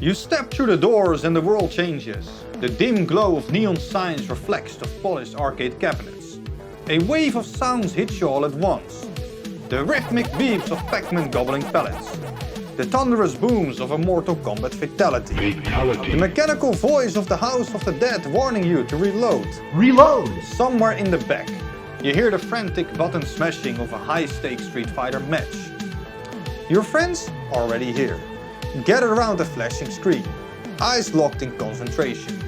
You step through the doors and the world changes. The dim glow of neon signs reflects the polished arcade cabinets. A wave of sounds hits you all at once. The rhythmic beeps of Pac-Man gobbling pellets. The thunderous booms of a Mortal Kombat fatality. The mechanical voice of the House of the Dead warning you to reload. Reload! Somewhere in the back, you hear the frantic button smashing of a high-stakes Street Fighter match. Your friends already here, gathered around the flashing screen, eyes locked in concentration.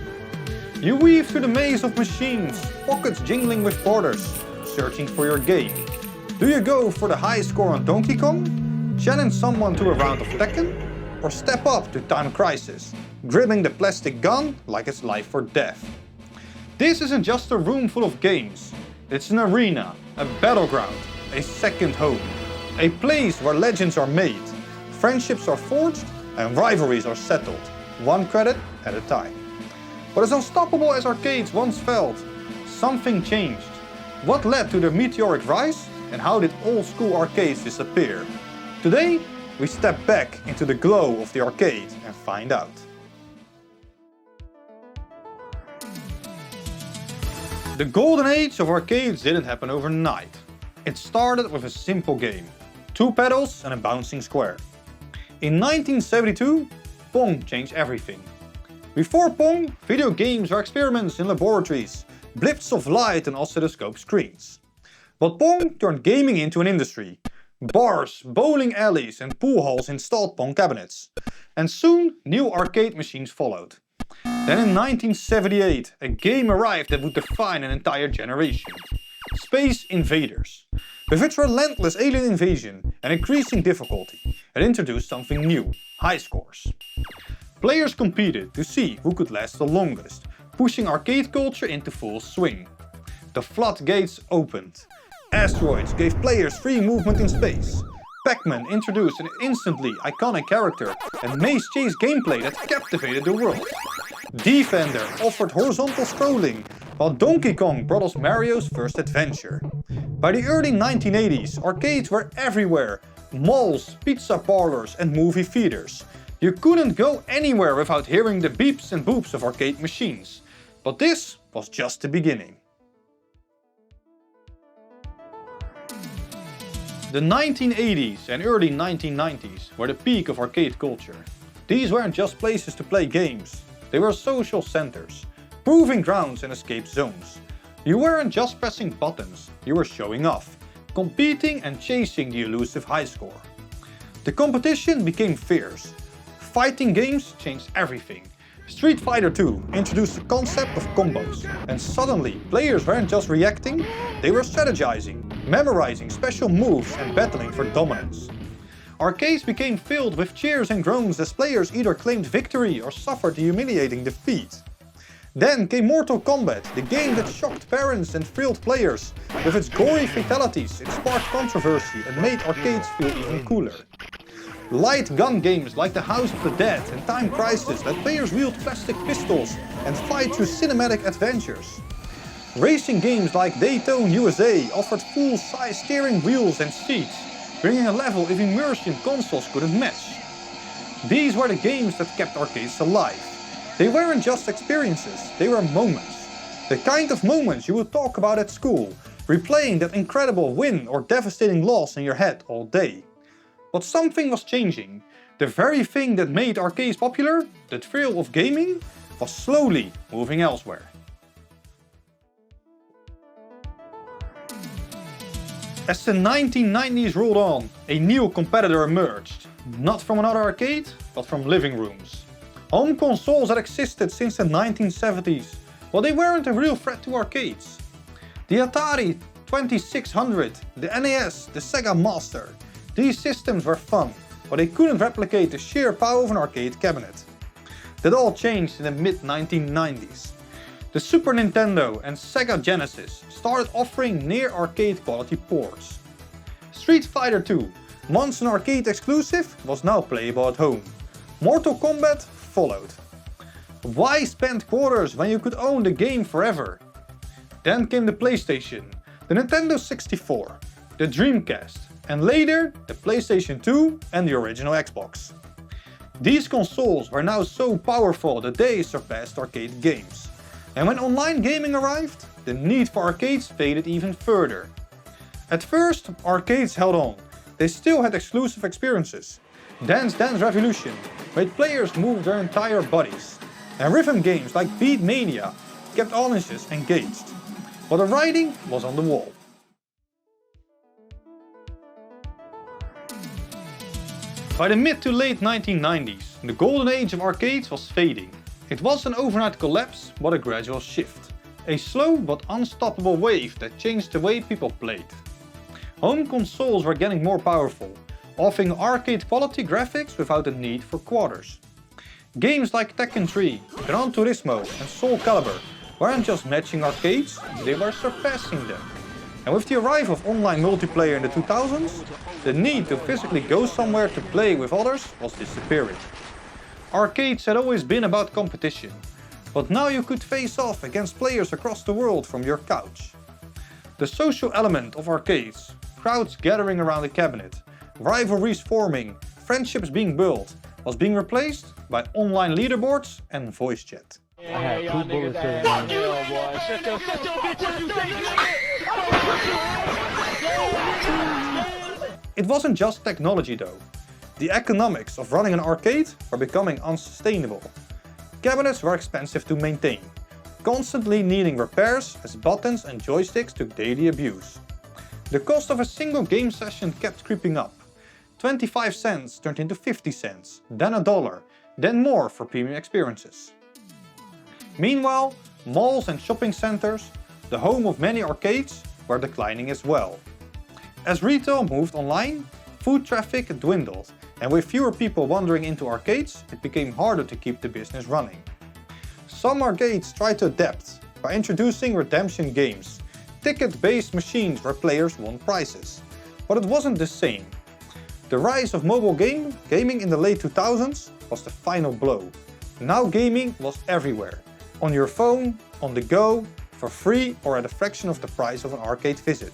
You weave through the maze of machines, pockets jingling with quarters, searching for your game. Do you go for the high score on Donkey Kong? Challenge someone to a round of Tekken? Or step up to Time Crisis, gripping the plastic gun like it's life or death? This isn't just a room full of games. It's an arena, a battleground, a second home. A place where legends are made, friendships are forged, and rivalries are settled, one credit at a time. But as unstoppable as arcades once felt, something changed. What led to their meteoric rise, and how did old school arcades disappear? Today, we step back into the glow of the arcade and find out. The golden age of arcades didn't happen overnight. It started with a simple game. 2 pedals and a bouncing square. In 1972, Pong changed everything. Before Pong, video games were experiments in laboratories, blips of light and oscilloscope screens. But Pong turned gaming into an industry. Bars, bowling alleys and pool halls installed Pong cabinets. And soon, new arcade machines followed. Then in 1978, a game arrived that would define an entire generation. Space Invaders. With its relentless alien invasion and increasing difficulty, it introduced something new, high scores. Players competed to see who could last the longest, pushing arcade culture into full swing. The floodgates opened. Asteroids gave players free movement in space. Pac-Man introduced an instantly iconic character and maze chase gameplay that captivated the world. Defender offered horizontal scrolling, while Donkey Kong brought us Mario's first adventure. By the early 1980s, arcades were everywhere. Malls, pizza parlors and movie theaters. You couldn't go anywhere without hearing the beeps and boops of arcade machines. But this was just the beginning. The 1980s and early 1990s were the peak of arcade culture. These weren't just places to play games. They were social centers, proving grounds and escape zones. You weren't just pressing buttons, you were showing off, competing and chasing the elusive high score. The competition became fierce. Fighting games changed everything. Street Fighter 2 introduced the concept of combos, and suddenly players weren't just reacting, they were strategizing, memorizing special moves and battling for dominance. Arcades became filled with cheers and groans as players either claimed victory or suffered a humiliating defeat. Then came Mortal Kombat, the game that shocked parents and thrilled players. With its gory fatalities, it sparked controversy and made arcades feel even cooler. Light gun games like the House of the Dead and Time Crisis let players wield plastic pistols and fight through cinematic adventures. Racing games like Daytona USA offered full-size steering wheels and seats, bringing a level of immersion consoles couldn't match. These were the games that kept arcades alive. They weren't just experiences, they were moments. The kind of moments you would talk about at school, replaying that incredible win or devastating loss in your head all day. But something was changing. The very thing that made arcades popular, the thrill of gaming, was slowly moving elsewhere. As the 1990s rolled on, a new competitor emerged. Not from another arcade, but from living rooms. Home consoles had existed since the 1970s, but they weren't a real threat to arcades. The Atari 2600, the NES, the Sega Master. These systems were fun, but they couldn't replicate the sheer power of an arcade cabinet. That all changed in the mid-1990s. The Super Nintendo and Sega Genesis started offering near-arcade quality ports. Street Fighter 2, once an arcade exclusive, was now playable at home. Mortal Kombat followed. Why spend quarters when you could own the game forever? Then came the PlayStation, the Nintendo 64, the Dreamcast, and later the PlayStation 2 and the original Xbox. These consoles were now so powerful that they surpassed arcade games. And when online gaming arrived, the need for arcades faded even further. At first, arcades held on. They still had exclusive experiences. Dance Dance Revolution made players move their entire bodies. And rhythm games like Beat Mania kept audiences engaged. But the writing was on the wall. By the mid to late 1990s, the golden age of arcades was fading. It was an overnight collapse, but a gradual shift. A slow but unstoppable wave that changed the way people played. Home consoles were getting more powerful, offering arcade quality graphics without the need for quarters. Games like Tekken 3, Gran Turismo and Soul Calibur weren't just matching arcades, they were surpassing them. And with the arrival of online multiplayer in the 2000s, the need to physically go somewhere to play with others was disappearing. Arcades had always been about competition, but now you could face off against players across the world from your couch. The social element of arcades, crowds gathering around a cabinet, rivalries forming, friendships being built, was being replaced by online leaderboards and voice chat. I had 2 bullets in It wasn't just technology though. The economics of running an arcade were becoming unsustainable. Cabinets were expensive to maintain, constantly needing repairs as buttons and joysticks took daily abuse. The cost of a single game session kept creeping up. 25 cents turned into 50 cents, then $1, then more for premium experiences. Meanwhile, malls and shopping centers, the home of many arcades, were declining as well. As retail moved online, foot traffic dwindled, and with fewer people wandering into arcades, it became harder to keep the business running. Some arcades tried to adapt by introducing redemption games, ticket-based machines where players won prizes. But it wasn't the same. The rise of mobile gaming in the late 2000s was the final blow. Now gaming was everywhere. On your phone, on the go, for free or at a fraction of the price of an arcade visit.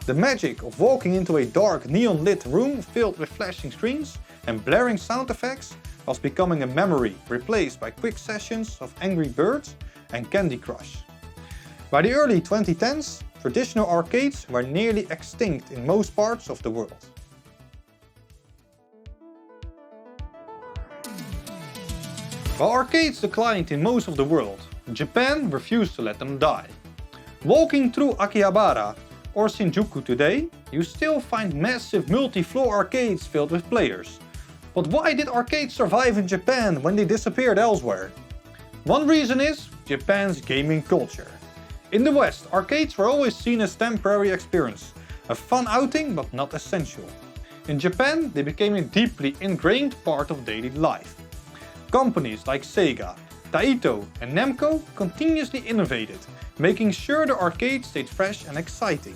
The magic of walking into a dark neon-lit room filled with flashing screens and blaring sound effects was becoming a memory replaced by quick sessions of Angry Birds and Candy Crush. By the early 2010s, traditional arcades were nearly extinct in most parts of the world. While arcades declined in most of the world, Japan refused to let them die. Walking through Akihabara or Shinjuku today, you still find massive multi-floor arcades filled with players. But why did arcades survive in Japan when they disappeared elsewhere? One reason is Japan's gaming culture. In the West, arcades were always seen as temporary experience, a fun outing but not essential. In Japan, they became a deeply ingrained part of daily life. Companies like Sega, Taito and Namco continuously innovated, making sure the arcade stayed fresh and exciting.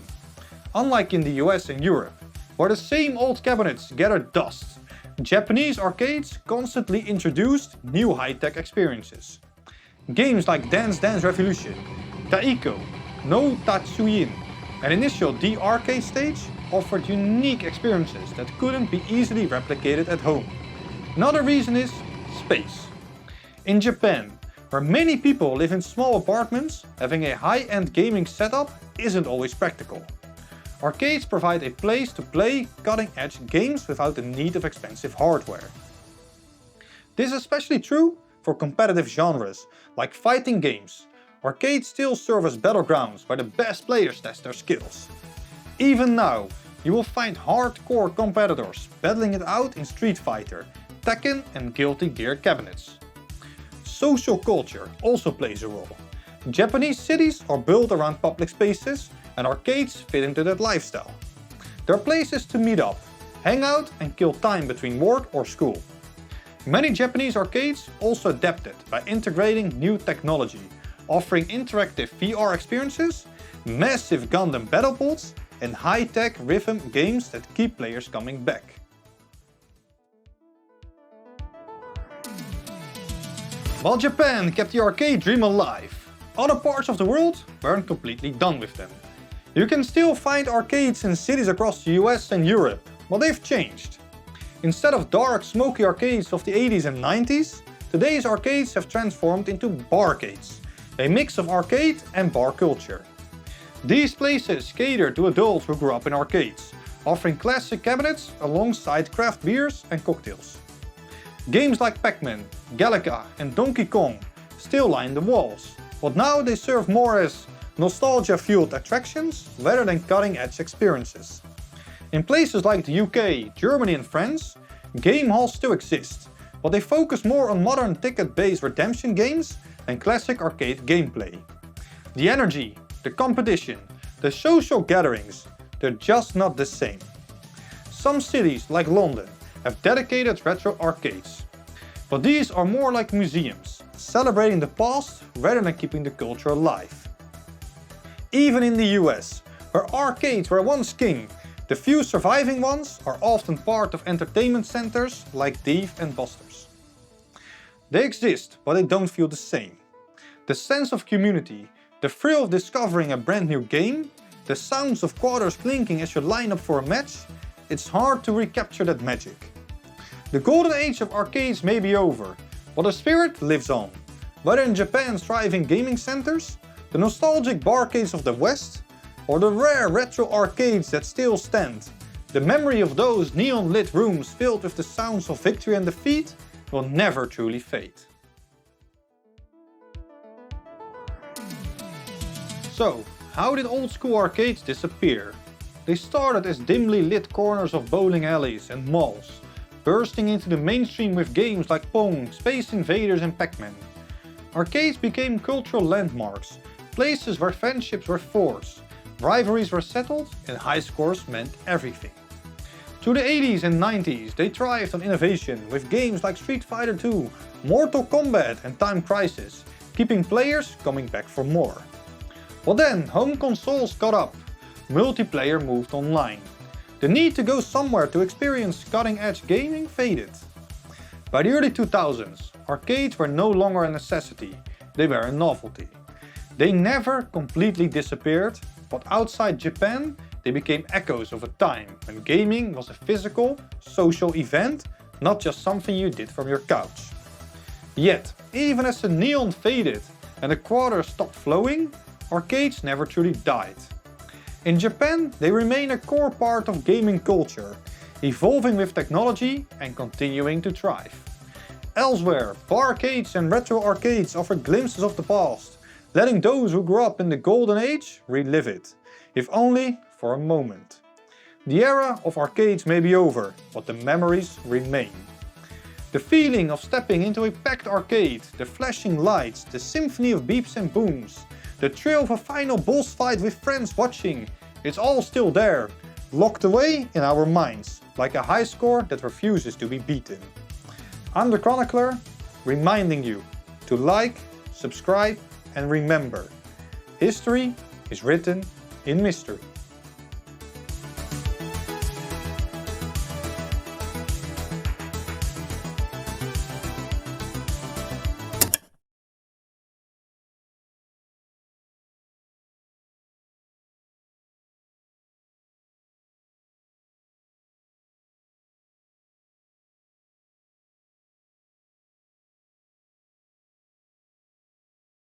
Unlike in the US and Europe, where the same old cabinets gathered dust, Japanese arcades constantly introduced new high-tech experiences. Games like Dance Dance Revolution, Taiko, No Tatsuyin and initial D-Arcade stage offered unique experiences that couldn't be easily replicated at home. Another reason is space. In Japan, where many people live in small apartments, having a high-end gaming setup isn't always practical. Arcades provide a place to play cutting-edge games without the need of expensive hardware. This is especially true for competitive genres like fighting games. Arcades still serve as battlegrounds where the best players test their skills. Even now, you will find hardcore competitors battling it out in Street Fighter, Tekken and Guilty Gear cabinets. Social culture also plays a role. Japanese cities are built around public spaces and arcades fit into that lifestyle. They're places to meet up, hang out and kill time between work or school. Many Japanese arcades also adapted by integrating new technology, offering interactive VR experiences, massive Gundam battle bots and high-tech rhythm games that keep players coming back. While Japan kept the arcade dream alive, other parts of the world weren't completely done with them. You can still find arcades in cities across the US and Europe, but they've changed. Instead of dark, smoky arcades of the 80s and 90s, today's arcades have transformed into barcades, a mix of arcade and bar culture. These places cater to adults who grew up in arcades, offering classic cabinets alongside craft beers and cocktails. Games like Pac-Man, Galaga and Donkey Kong still line the walls, but now they serve more as nostalgia-fueled attractions rather than cutting-edge experiences. In places like the UK, Germany and France, game halls still exist, but they focus more on modern ticket-based redemption games than classic arcade gameplay. The energy, the competition, the social gatherings, they're just not the same. Some cities, like London, have dedicated retro arcades, but these are more like museums, celebrating the past rather than keeping the culture alive. Even in the US, where arcades were once king, the few surviving ones are often part of entertainment centers like Dave and Buster's. They exist, but they don't feel the same. The sense of community, the thrill of discovering a brand new game, the sounds of quarters clinking as you line up for a match, it's hard to recapture that magic. The golden age of arcades may be over, but the spirit lives on. Whether in Japan's thriving gaming centers, the nostalgic barcades of the West, or the rare retro arcades that still stand, the memory of those neon-lit rooms filled with the sounds of victory and defeat will never truly fade. So, how did old-school arcades disappear? They started as dimly lit corners of bowling alleys and malls, bursting into the mainstream with games like Pong, Space Invaders and Pac-Man. Arcades became cultural landmarks, places where friendships were forged, rivalries were settled and high scores meant everything. Through the 80s and 90s, they thrived on innovation with games like Street Fighter 2, Mortal Kombat and Time Crisis, keeping players coming back for more. But then home consoles caught up, multiplayer moved online. The need to go somewhere to experience cutting-edge gaming faded. By the early 2000s, arcades were no longer a necessity, they were a novelty. They never completely disappeared, but outside Japan, they became echoes of a time when gaming was a physical, social event, not just something you did from your couch. Yet, even as the neon faded and the quarters stopped flowing, arcades never truly died. In Japan, they remain a core part of gaming culture, evolving with technology and continuing to thrive. Elsewhere, barcades and retro arcades offer glimpses of the past, letting those who grew up in the golden age relive it, if only for a moment. The era of arcades may be over, but the memories remain. The feeling of stepping into a packed arcade, the flashing lights, the symphony of beeps and booms, the thrill of a final boss fight with friends watching, it's all still there, locked away in our minds, like a high score that refuses to be beaten. I'm the Chronicler, reminding you to like, subscribe and remember, history is written in mystery.